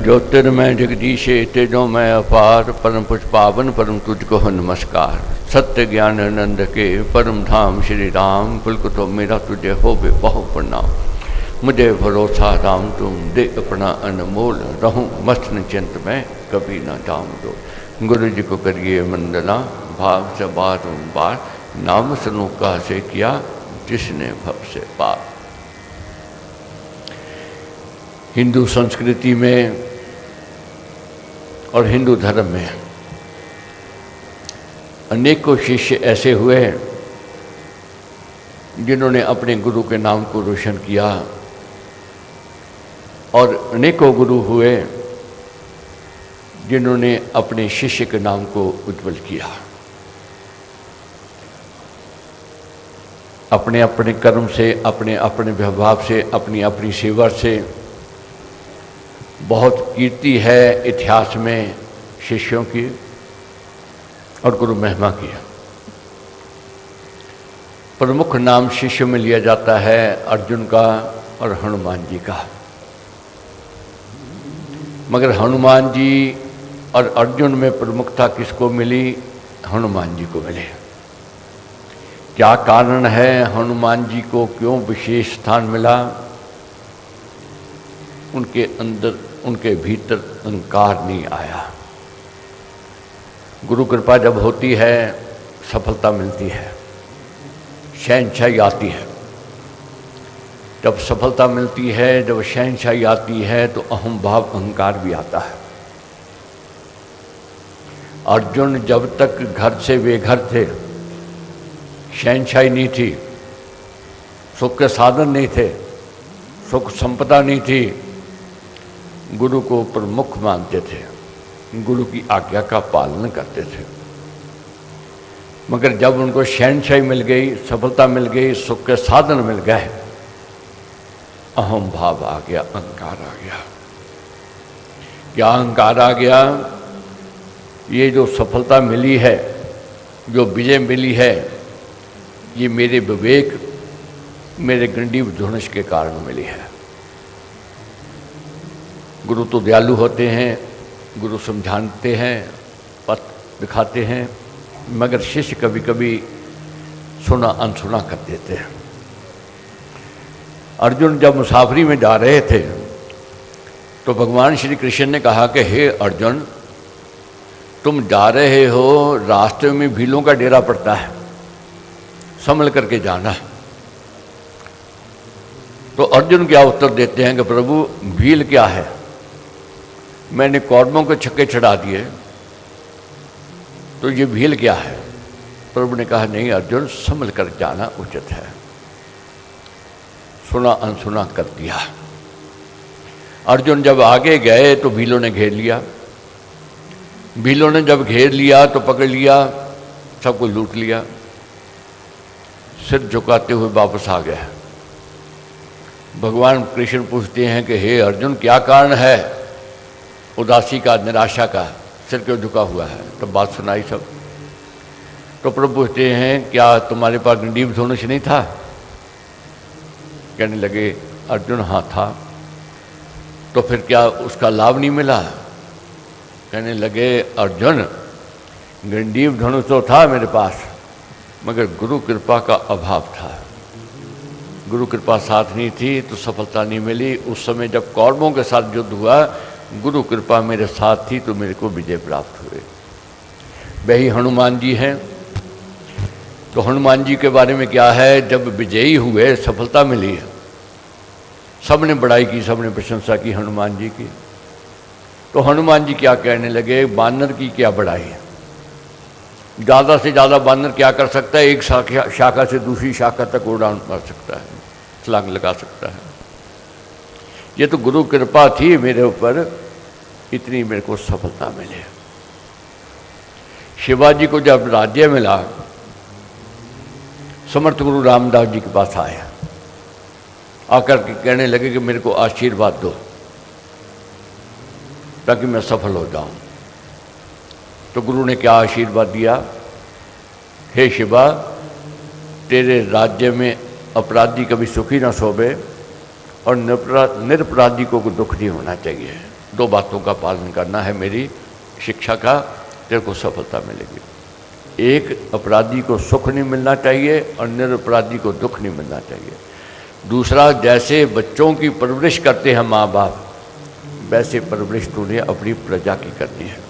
ज्योतिर्मय जगदीशे तेजो में अपार, परम पुष्प पावन परम तुझको हो नमस्कार। सत्य ज्ञान आनंद के परम धाम श्री राम, पुलक तो मेरा तुझे हो बे बहु प्रणाम। मुझे भरोसा राम तुम दे अपना अनमोल, रहूं मस्त निश्चिंत में कभी ना जाऊं दो। गुरु जी को करिए वंदना भाव से बारंबार, नाम सुनो का से किया जिसने भव से पार। हिंदू संस्कृति में और हिंदू धर्म में अनेकों शिष्य ऐसे हुए जिन्होंने अपने गुरु के नाम को रोशन किया, और अनेकों गुरु हुए जिन्होंने अपने शिष्य के नाम को उज्जवल किया। अपने अपने कर्म से, अपने अपने व्यवहार से, अपनी अपनी सेवा से बहुत कीर्ति है इतिहास में शिष्यों की और गुरु महिमा की। प्रमुख नाम शिष्य में लिया जाता है अर्जुन का और हनुमान जी का। मगर हनुमान जी और अर्जुन में प्रमुखता किसको मिली? हनुमान जी को मिले। क्या कारण है हनुमान जी को क्यों विशेष स्थान मिला? उनके अंदर, उनके भीतर अहंकार नहीं आया। गुरु कृपा जब होती है सफलता मिलती है, शहंशाही आती है। जब सफलता मिलती है, जब शहंशाही आती है तो अहम भाव अहंकार भी आता है। अर्जुन जब तक घर से बेघर थे, शहंशाही नहीं थी, सुख के साधन नहीं थे, सुख संपदा नहीं थी, गुरु को प्रमुख मानते थे, गुरु की आज्ञा का पालन करते थे। मगर जब उनको शहंशाही मिल गई, सफलता मिल गई, सुख के साधन मिल गए, अहम भाव आ गया, अहंकार आ गया। क्या अहंकार आ गया? ये जो सफलता मिली है, जो विजय मिली है, ये मेरे विवेक, मेरे गंडीव धनुष के कारण मिली है। गुरु तो दयालु होते हैं, गुरु समझाते हैं, पथ दिखाते हैं, मगर शिष्य कभी कभी सुना अनसुना कर देते हैं। अर्जुन जब मुसाफरी में जा रहे थे तो भगवान श्री कृष्ण ने कहा कि हे अर्जुन, तुम जा रहे हो, रास्ते में भीलों का डेरा पड़ता है, संभल करके जाना। तो अर्जुन क्या उत्तर देते हैं कि प्रभु भील क्या है? मैंने कौरवों को छक्के चढ़ा दिए, तो ये भील क्या है? प्रभु ने कहा नहीं अर्जुन, संभल कर जाना उचित है। सुना अनसुना कर दिया। अर्जुन जब आगे गए तो भीलों ने घेर लिया। भीलों ने जब घेर लिया तो पकड़ लिया, सबको लूट लिया। सिर झुकाते हुए वापस आ गए। भगवान कृष्ण पूछते हैं कि हे अर्जुन, क्या कारण है उदासी का, निराशा का, सिर क्यों झुका हुआ है? तो बात सुनाई सब। तो प्रभु पूछते हैं क्या तुम्हारे पास गंडीव धनुष नहीं था? कहने लगे अर्जुन हाँ था। तो फिर क्या उसका लाभ नहीं मिला? कहने लगे अर्जुन, गंडीव धनुष तो था मेरे पास, मगर गुरु कृपा का अभाव था। गुरु कृपा साथ नहीं थी तो सफलता नहीं मिली। उस समय जब कौरवों के साथ युद्ध हुआ, गुरु कृपा मेरे साथ थी तो मेरे को विजय प्राप्त हुए। वही हनुमान जी हैं। तो हनुमान जी के बारे में क्या है? जब विजयी हुए, सफलता मिली है, सबने बड़ाई की, सबने प्रशंसा की हनुमान जी की। तो हनुमान जी क्या कहने लगे? बानर की क्या बड़ाई है? ज़्यादा से ज़्यादा बानर क्या कर सकता है? एक शाखा से दूसरी शाखा तक उड़ान मार सकता है, छलांग लगा सकता है। ये तो गुरु कृपा थी मेरे ऊपर, इतनी मेरे को सफलता मिली। शिवाजी को जब राज्य मिला, समर्थ गुरु रामदास जी के पास आए, आकर के कहने लगे कि मेरे को आशीर्वाद दो ताकि मैं सफल हो जाऊं। तो गुरु ने क्या आशीर्वाद दिया? हे शिवा, तेरे राज्य में अपराधी कभी सुखी ना सोवे और निरपराधी को दुख नहीं होना चाहिए। 2 बातों का पालन करना है मेरी शिक्षा का, तेरे को सफलता मिलेगी। एक, अपराधी को सुख नहीं मिलना चाहिए और निरपराधी को दुख नहीं मिलना चाहिए। दूसरा, जैसे बच्चों की परवरिश करते हैं माँ बाप, वैसे परवरिश तूने अपनी प्रजा की करनी है।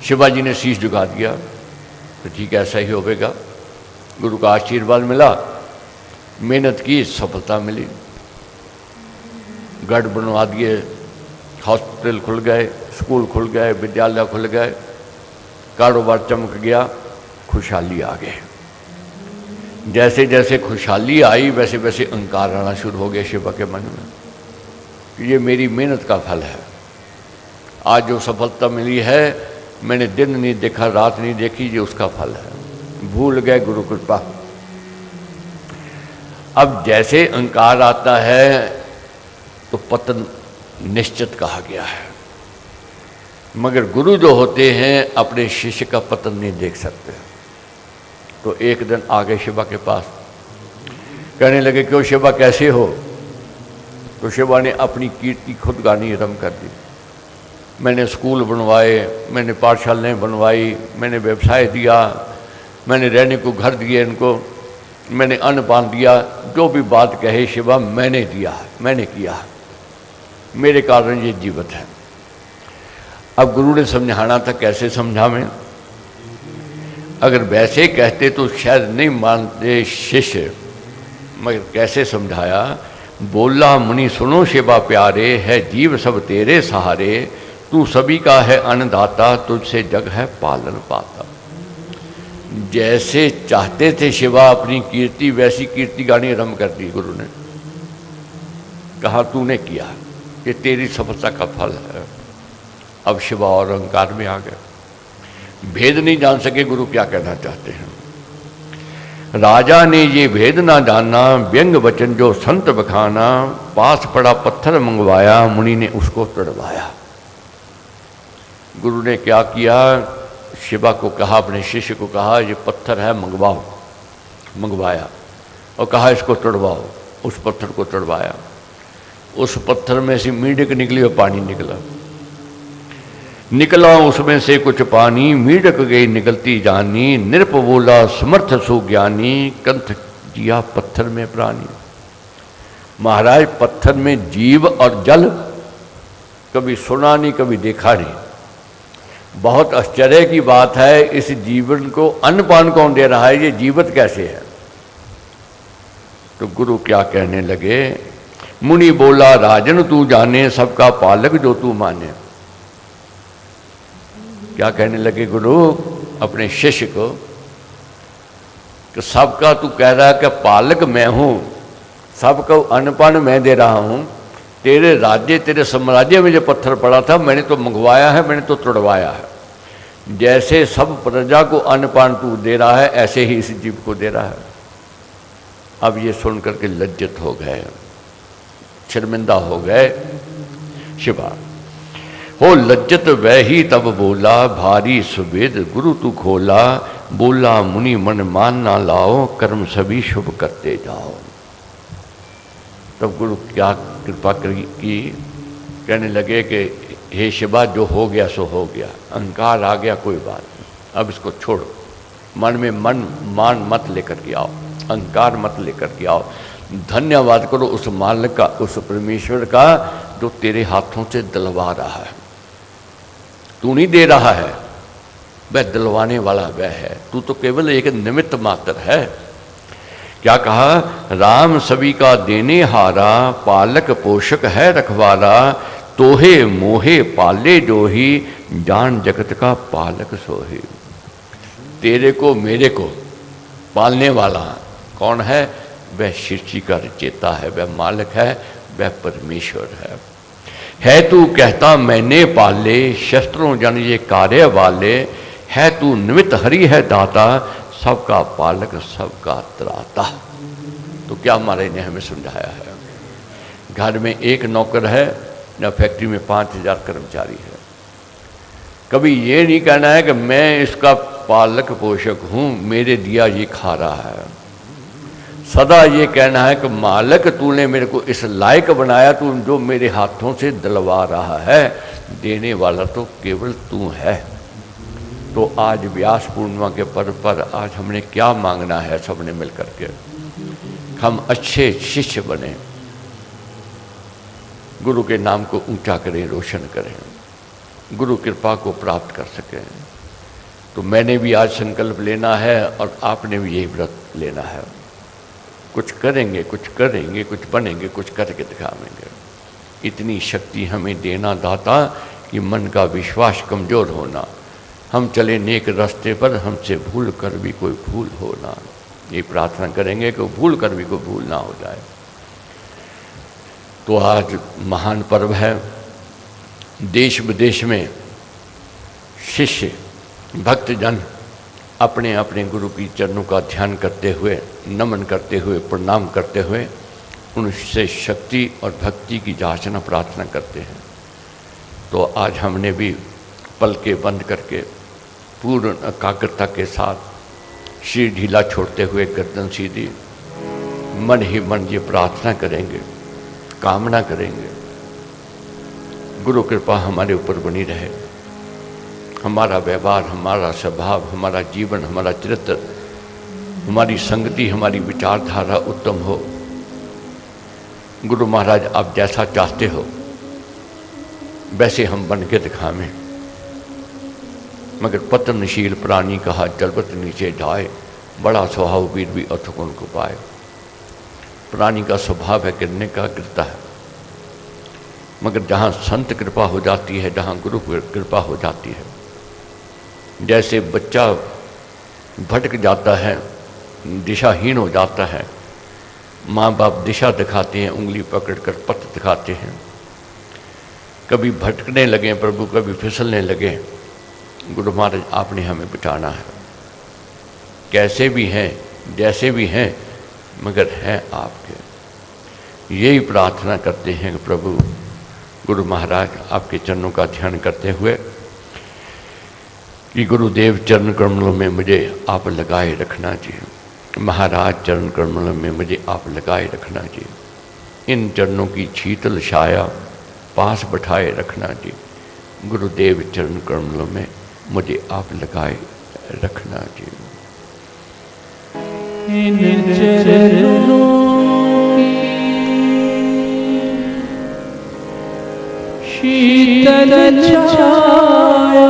शिवाजी ने शीश झुका दिया, तो ठीक ऐसा ही होगा। गुरु का आशीर्वाद मिला, मेहनत की, सफलता मिली। गढ़ बनवा दिए, हॉस्पिटल खुल गए, स्कूल खुल गए, विद्यालय खुल गए, कारोबार चमक गया, खुशहाली आ गई। जैसे जैसे खुशहाली आई वैसे वैसे अहंकार आना शुरू हो गया शिवा के मन में। ये मेरी मेहनत का फल है। आज जो सफलता मिली है, मैंने दिन नहीं देखा, रात नहीं देखी, ये उसका फल है। भूल गए गुरु कृपा। अब जैसे अहंकार आता है तो पतन निश्चित कहा गया है, मगर गुरु जो होते हैं अपने शिष्य का पतन नहीं देख सकते। तो एक दिन आ गए शिवा के पास, कहने लगे क्यों शिवा कैसे हो? तो शिवा ने अपनी कीर्ति खुद गानी आरंभ कर दी। मैंने स्कूल बनवाए, मैंने पाठशालाएँ बनवाई, मैंने व्यवसाय दिया, मैंने रहने को घर दिए इनको, मैंने अन्न पान दिया। जो भी बात कहे शिवा मैंने दिया, मैंने किया, मेरे कारण ये जीवित है। अब गुरु ने समझाना था, कैसे समझावें? अगर वैसे कहते तो शायद नहीं मानते शिष्य, मगर कैसे समझाया? बोला मुनि सुनो शिवा प्यारे, है जीव सब तेरे सहारे, तू सभी का है अन्नदाता, तुझसे जग है पालन पाता। जैसे चाहते थे शिवा अपनी कीर्ति, वैसी कीर्ति गानी आरंभ कर दी गुरु ने। कहा तूने किया, ये तेरी सफलता का फल है। अब शिवा और अहंकार में आ गए, भेद नहीं जान सके गुरु क्या कहना चाहते हैं। राजा ने ये भेद ना जाना, व्यंग वचन जो संत बखाना, पास पड़ा पत्थर मंगवाया, मुनि ने उसको तड़वाया। गुरु ने क्या किया? शिवा को कहा, अपने शिष्य को कहा ये पत्थर है मंगवाओ। मंगवाया और कहा इसको तड़वाओ। उस पत्थर को तड़वाया, उस पत्थर में से मीढ़क निकली और पानी निकला उसमें से कुछ पानी, मीढ़क गई निकलती जानी, नृप बोला समर्थ सुज्ञानी, कंठ जिया पत्थर में प्राणी। महाराज पत्थर में जीव और जल कभी सुना नहीं, कभी देखा नहीं। बहुत आश्चर्य की बात है, इस जीवन को अन्नपान कौन दे रहा है? ये जीवित कैसे है? तो गुरु क्या कहने लगे? मुनि बोला राजन तू जाने, सबका पालक जो तू माने। क्या कहने लगे गुरु अपने शिष्य को कि सबका तू कह रहा है कि पालक मैं हूं, सबको अन्नपान मैं दे रहा हूं, तेरे राज्य तेरे साम्राज्य में जो पत्थर पड़ा था मैंने तो मंगवाया है, मैंने तो तोड़वाया है। जैसे सब प्रजा को अन्नपान तू दे रहा है, ऐसे ही इस जीव को दे रहा है। अब ये सुन करके लज्जित हो गए, शर्मिंदा हो गए शिवा। हो लज्जत वह ही तब बोला, भारी सुवेद गुरु तू खोला, बोला मुनि मन मान ना लाओ, कर्म सभी शुभ करते जाओ। तब गुरु क्या कृपा की, कहने लगे कि हे शिवा जो हो गया सो हो गया, अहंकार आ गया कोई बात नहीं, अब इसको छोड़ो, मन में मान मत लेकर के आओ, अहंकार मत लेकर के आओ, धन्यवाद करो उस मालिक का, उस परमेश्वर का जो तेरे हाथों से दिलवा रहा है। तू नहीं दे रहा है, वह दिलवाने वाला वह है, तू तो केवल एक निमित्त मात्र है। क्या कहा? राम सभी का देने हारा, पालक पोषक है रखवारा, तोहे मोहे पाले जो ही, जान जगत का पालक सोहे। तेरे को मेरे को पालने वाला कौन है? वह सृष्टि का रचेता है, वह मालिक है, वह परमेश्वर है तू कहता मैंने पाले, शस्त्रों जन ये कार्य वाले, है तू निमित्त हरि है दाता, सबका पालक सबका त्राता। तो क्या महाराज ने हमें समझाया है? घर में एक नौकर है या फैक्ट्री में 5000 कर्मचारी है, कभी ये नहीं कहना है कि मैं इसका पालक पोषक हूँ, मेरे दिया ये खा रहा है। सदा ये कहना है कि मालिक तूने मेरे को इस लायक बनाया, तू जो मेरे हाथों से दिलवा रहा है, देने वाला तो केवल तू है। तो आज व्यास पूर्णिमा के पर्व पर आज हमने क्या मांगना है, सबने मिलकर के हम अच्छे शिष्य बने, गुरु के नाम को ऊंचा करें, रोशन करें, गुरु कृपा को प्राप्त कर सकें। तो मैंने भी आज संकल्प लेना है और आपने भी यही व्रत लेना है। कुछ करेंगे, कुछ करेंगे, कुछ बनेंगे, कुछ करके दिखाएंगे। इतनी शक्ति हमें देना दाता कि मन का विश्वास कमज़ोर होना, हम चले नेक रास्ते पर, हमसे भूल कर भी कोई भूल होना। ये प्रार्थना करेंगे कि भूल कर भी कोई भूल ना हो जाए। तो आज महान पर्व है। देश विदेश में शिष्य भक्तजन अपने अपने गुरु की चरणों का ध्यान करते हुए, नमन करते हुए, प्रणाम करते हुए उनसे शक्ति और भक्ति की याचना प्रार्थना करते हैं। तो आज हमने भी पलकें बंद करके पूर्ण एकाग्रता के साथ सिर ढीला छोड़ते हुए गर्दन सीधी, मन ही मन ये प्रार्थना करेंगे, कामना करेंगे गुरु कृपा हमारे ऊपर बनी रहे, हमारा व्यवहार, हमारा स्वभाव, हमारा जीवन, हमारा चरित्र, हमारी संगति, हमारी विचारधारा उत्तम हो। गुरु महाराज आप जैसा चाहते हो वैसे हम बन के दिखावें। मगर पतनशील प्राणी कहा जलवत नीचे जाए, बड़ा स्वभाव वीर भी अथुकुन को पाए। प्राणी का स्वभाव है गिरने का, गिरता है। मगर जहाँ संत कृपा हो जाती है, जहाँ गुरु कृपा हो जाती है, जैसे बच्चा भटक जाता है, दिशाहीन हो जाता है, माँ बाप दिशा दिखाते हैं, उंगली पकड़कर पथ दिखाते हैं। कभी भटकने लगे प्रभु, कभी फिसलने लगे। गुरु महाराज आपने हमें बचाना है। कैसे भी हैं, जैसे भी हैं, मगर हैं आपके। यही प्रार्थना करते हैं कि प्रभु गुरु महाराज आपके चरणों का ध्यान करते हुए कि गुरुदेव चरण कमलों में मुझे आप लगाए रखना जी, महाराज चरण कमलों में मुझे आप लगाए रखना जी, इन चरणों की शीतल छाया पास बैठाए रखना जी, गुरुदेव चरण कमलों में मुझे आप लगाए रखना जी। इन चरणों शीतल छाया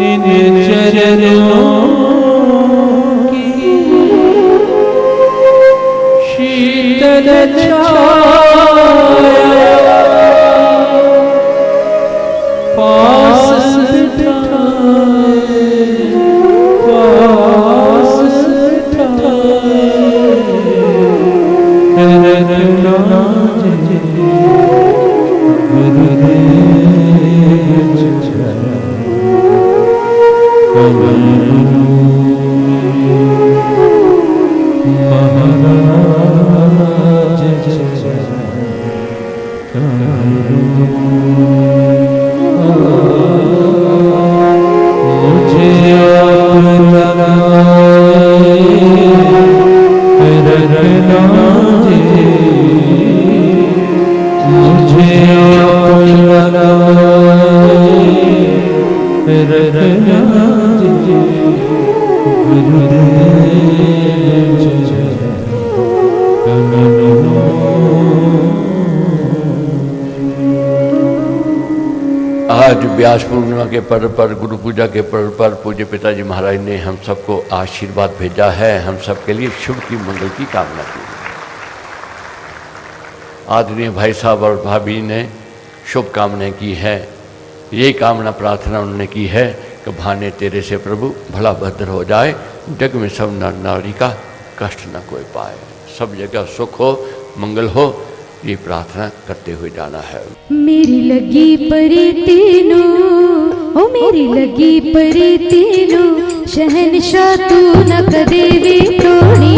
इन चरणों की शीतल छाया पास बिठाए, पास बिठाए रखना जी गुरुदेव चरण महाराज मुझे आप लगाए रखना जी, मुझे आप लगाए रखना जी, गुरुदेव आज व्यास पूर्णिमा के पर्व पर, गुरु पूजा के पर्व पर पूज्य पिताजी महाराज ने हम सबको आशीर्वाद भेजा है। हम सबके लिए शुभ की मंगल की कामना की। आदरणीय भाई साहब और भाभी ने शुभ कामनाएं की है। यही कामना प्रार्थना उन्होंने की है कि भाने तेरे से प्रभु भला भद्र हो जाए, जग में सब नर नारी का कष्ट न कोई पाए, सब जगह सुख हो, मंगल हो, ये प्रार्थना करते हुए जाना है। मेरी लगी परी तीनों, ओ मेरी लगी परी तीनों, शहनशाह तू न कदे भी तोड़ी।